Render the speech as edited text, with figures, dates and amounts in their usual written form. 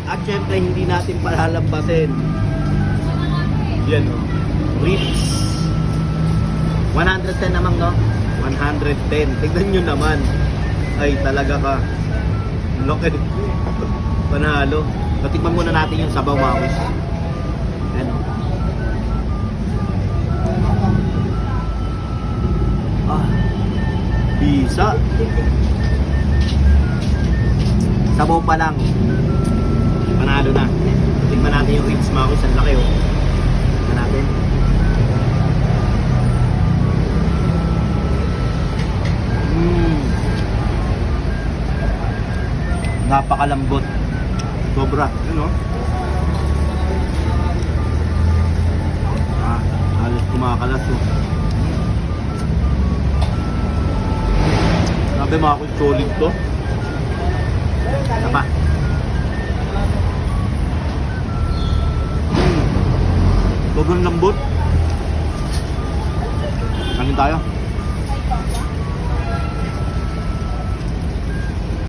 At syempre, hindi natin palalambasin. Yan o. Ribs. 110 naman, no? 110. Tignan nyo naman. Ay, talaga ka. Laki. Panalo. Patikman muna natin yung sabaw, mawis. Yan o. Bisa. Sabaw pa lang. Panalo na. Tignan natin yung ribs, mawis. Ang laki, oh. Tignan natin. Napakalambot. Sobra. Yun, oh. Halos kumakalas, oh. Sabi mga kuy, solid to. Tapa. Sobrang lambot. Kanin tayo.